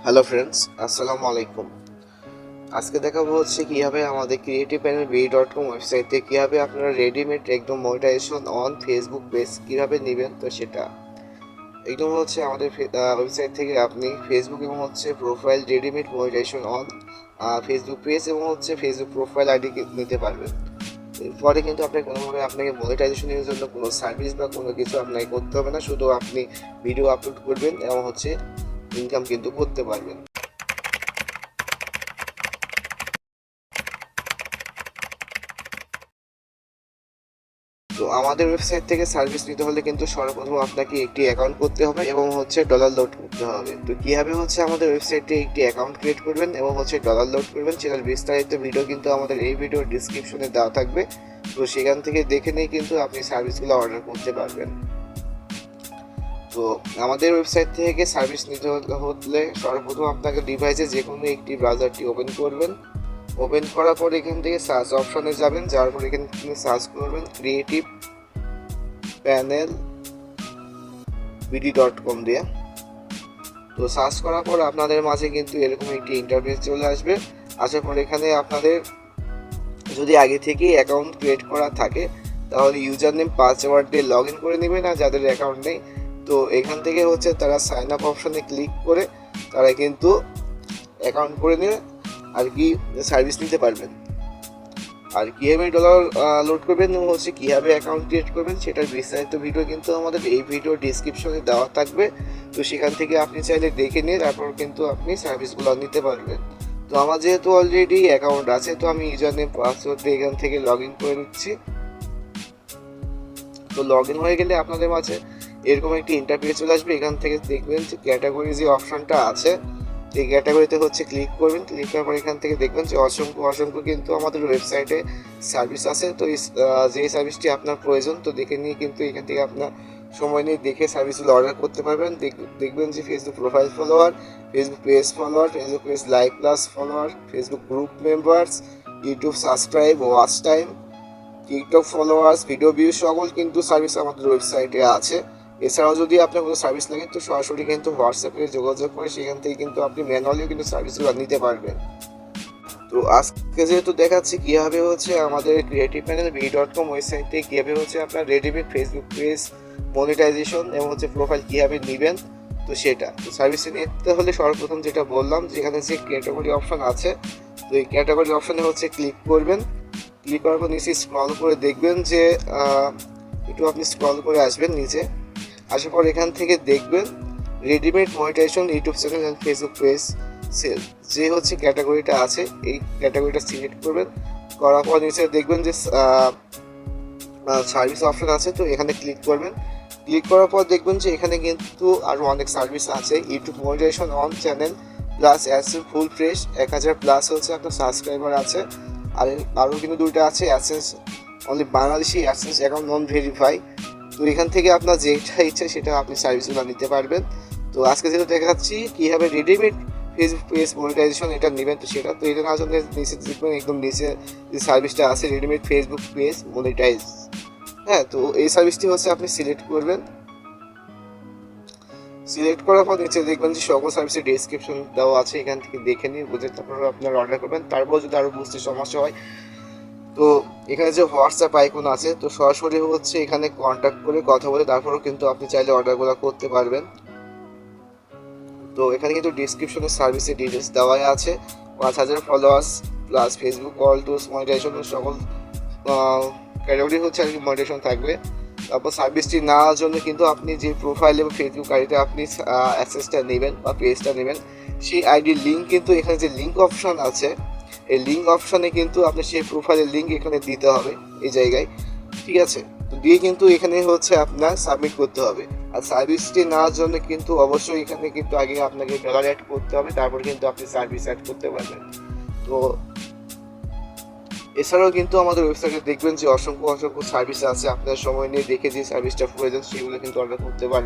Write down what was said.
Hello friends, আসসালামু আলাইকুম। আজকে দেখাবো হচ্ছে কীভাবে আমাদের ক্রিয়েটিভ প্যানেল BE.com ওয়েবসাইটে কীভাবে আপনারা রেডিমেড একদম মনিটাইজেশন অন ফেসবুক পেজ কীভাবে নেবেন। তো সেটা একদম হচ্ছে আমাদের ওয়েবসাইট থেকে আপনি ফেসবুক এবং হচ্ছে profile readymade monetisation on Facebook page এবং হচ্ছে ফেসবুক প্রোফাইল আইডি নিতে পারবেন। এরপরে কিন্তু আপনাকে কোনোভাবে আপনাকে মনিটাইজেশনের জন্য কোনো সার্ভিস বা কোনো কিছু আপনাকে করতে হবে না, শুধু আপনি ভিডিও আপলোড করবেন এবং হচ্ছে ইনকাম কিন্তু করতে পারবেন। তো আমাদের ওয়েবসাইট থেকে সার্ভিস নিতে হলে কিন্তু সর্বপ্রথম আপনাকে একটি অ্যাকাউন্ট করতে হবে এবং হচ্ছে ডলার লোড করতে হবে। তো কীভাবে হচ্ছে আমাদের ওয়েবসাইটে একটি অ্যাকাউন্ট ক্রিয়েট করবেন এবং হচ্ছে ডলার লোড করবেন সেটার বিস্তারিত ভিডিও কিন্তু আমাদের এই ভিডিওর ডিসক্রিপশনে দেওয়া থাকবে। তো সেখান থেকে দেখে নিয়ে কিন্তু আপনি সার্ভিসগুলো অর্ডার করতে পারবেন। তো আমাদের ওয়েবসাইট থেকে সার্ভিস নিতে হলে সর্বপ্রথম আপনাকে ডিভাইসে যে কোনো একটি ব্রাউজারটি ওপেন করবেন। ওপেন করার পর এখান থেকে সার্চ অপশনে যাবেন, যাওয়ার পর এখান থেকে সার্চ করবেন ক্রিয়েটিভ প্যানেল BD.com দিয়ে। তো সার্চ করার পর আপনাদের মাঝে কিন্তু এরকম একটি ইন্টারফেস চলে আসবে। আসার পর এখানে আপনাদের যদি আগে থেকেই অ্যাকাউন্ট ক্রিয়েট করা থাকে তাহলে ইউজার নেম পাসওয়ার্ড দিয়ে লগ ইন করে নেবেন, আর যাদের অ্যাকাউন্ট নেই তো এখান থেকে হচ্ছে তারা সাইন আপ অপশনে ক্লিক করে তারা কিন্তু অ্যাকাউন্ট করে নিয়ে আর কি সার্ভিস নিতে পারবেন। আর কীভাবে ডলার লোড করবেন এবং হচ্ছে কীভাবে অ্যাকাউন্ট ক্রিয়েট করবেন সেটার বিস্তারিত ভিডিও কিন্তু আমাদের এই ভিডিও ডিসক্রিপশনে দেওয়া থাকবে। তো সেখান থেকে আপনি চাইলে দেখে নিয়ে তারপর কিন্তু আপনি সার্ভিসগুলো নিতে পারবেন। তো আমার যেহেতু অলরেডি অ্যাকাউন্ট আছে তো আমি ইউজার নেম পাসওয়ার্ড দিয়ে এখান থেকে লগ ইন করে নিচ্ছি। তো লগ ইন হয়ে গেলে আপনাদের মাঝে এরকম একটি ইন্টারফেস চলে আসবে। এখান থেকে দেখবেন যে ক্যাটাগরি যে অপশনটা আছে এই ক্যাটাগরিতে হচ্ছে ক্লিক করবেন। ক্লিক করার পর এখান থেকে দেখবেন যে অসংখ্য কিন্তু আমাদের ওয়েবসাইটে সার্ভিস আছে। তো যেই সার্ভিসটি আপনার প্রয়োজন তো দেখে নিয়ে কিন্তু এখান থেকে আপনার সময় নিয়ে দেখে সার্ভিসগুলো অর্ডার করতে পারবেন। দেখবেন যে Facebook profile follower, Facebook page follower, Facebook page like plus follower, Facebook group members, YouTube subscribe, watch time, TikTok followers, video view সকল কিন্তু সার্ভিস আমাদের ওয়েবসাইটে আছে। এছাড়াও যদি আপনার কোনো সার্ভিস লাগে তো সরাসরি কিন্তু হোয়াটসঅ্যাপে যোগাযোগ করে সেখান থেকে কিন্তু আপনি ম্যানুয়ালিও কিন্তু সার্ভিসগুলো নিতে পারবেন। তো আজকে যেহেতু দেখাচ্ছি কীভাবে হচ্ছে আমাদের ক্রিয়েটিভ প্যানেল BE.com ওয়েবসাইটে কীভাবে হচ্ছে আপনার রেডিমেড ফেসবুক পেজ মনিটাইজেশন এবং হচ্ছে প্রোফাইল কীভাবে নেবেন। তো সেটা তো সার্ভিসে নিতে হলে সর্বপ্রথম যেটা বললাম যেখানে যে ক্যাটাগরি অপশন আছে তো এই ক্যাটাগরি অপশনে হচ্ছে ক্লিক করবেন। ক্লিক করার পর নিচে স্ক্রল করে দেখবেন যে একটু আপনি স্ক্রল করে আসবেন নিচে। আসার পর এখান থেকে দেখবেন readymade monetisation YouTube channel and Facebook page sale যে হচ্ছে ক্যাটাগরিটা আছে এই ক্যাটাগরিটা সিলেক্ট করবেন। করার পর নিচে দেখবেন যে সার্ভিস অপশন আছে তো এখানে ক্লিক করবেন। ক্লিক করার পর দেখবেন যে এখানে কিন্তু আরও অনেক সার্ভিস আছে। YouTube monetisation on channel plus AdSense full fresh 1000 plus হচ্ছে আপনার সাবস্ক্রাইবার আছে। আর আরও কিন্তু দুইটা আছে AdSense only Bangladeshi AdSense account non verify. তো এখান থেকে আপনার যেটা ইচ্ছা সেটা আপনি সার্ভিসগুলো নিতে পারবেন। তো আজকে যেহেতু দেখাচ্ছি কীভাবে রেডিমেড ফেসবুক পেজ মনিটাইজেশন এটা নেবেন তো সেটা তো এটা না জন্য নিচে দেখবেন একদম নিচে যে সার্ভিসটা আছে রেডিমেড ফেসবুক পেজ মনিটাইজ। হ্যাঁ, তো এই সার্ভিসটি হচ্ছে আপনি সিলেক্ট করবেন। সিলেক্ট করার পর নিচে দেখবেন যে সকল সার্ভিসের ডেসক্রিপশন দেওয়া আছে, এখান থেকে দেখে নিয়ে বুঝে তারপর আপনার অর্ডার করবেন। তারপর যদি আরও বুঝতে সমস্যা হয় তো এখানে যে হোয়াটসঅ্যাপ আইকন আছে তো সরাসরি হচ্ছে এখানে কন্ট্যাক্ট করে কথা বলে তারপরেও কিন্তু আপনি চাইলে অর্ডারগুলো করতে পারবেন। তো এখানে কিন্তু ডিসক্রিপশনে সার্ভিসের ডিটেলস দেওয়াই আছে। 5000 followers plus Facebook all tools monetisation সকল ক্যাটাগরি হচ্ছে আর কি মনিটাইজেশন থাকবে। তারপর সার্ভিসটি নেওয়ার জন্য কিন্তু আপনি যে প্রোফাইল এবং ফেসবুক আইডিতে আপনি অ্যাক্সেসটা নেবেন বা পেজটা নেবেন সেই আইডির লিঙ্ক কিন্তু এখানে যে লিঙ্ক অপশন আছে এই লিঙ্ক অপশনে কিন্তু আপনি সেই প্রোফাইলের লিঙ্ক এখানে দিতে হবে এই জায়গায়, ঠিক আছে। তো দিয়ে কিন্তু এখানে হচ্ছে আপনার সাবমিট করতে হবে। আর সার্ভিসটি নেওয়ার জন্য কিন্তু অবশ্যই এখানে কিন্তু আগে আপনাকে ডলার অ্যাড করতে হবে, তারপর কিন্তু আপনি সার্ভিস অ্যাড করতে পারবেন। তো এছাড়াও কিন্তু আমাদের ওয়েবসাইটে দেখবেন যে অসংখ্য সার্ভিস আছে, আপনার সময় নিয়ে দেখে যে সার্ভিসটা প্রয়োজন সেগুলো কিন্তু অর্ডার করতে পারবেন।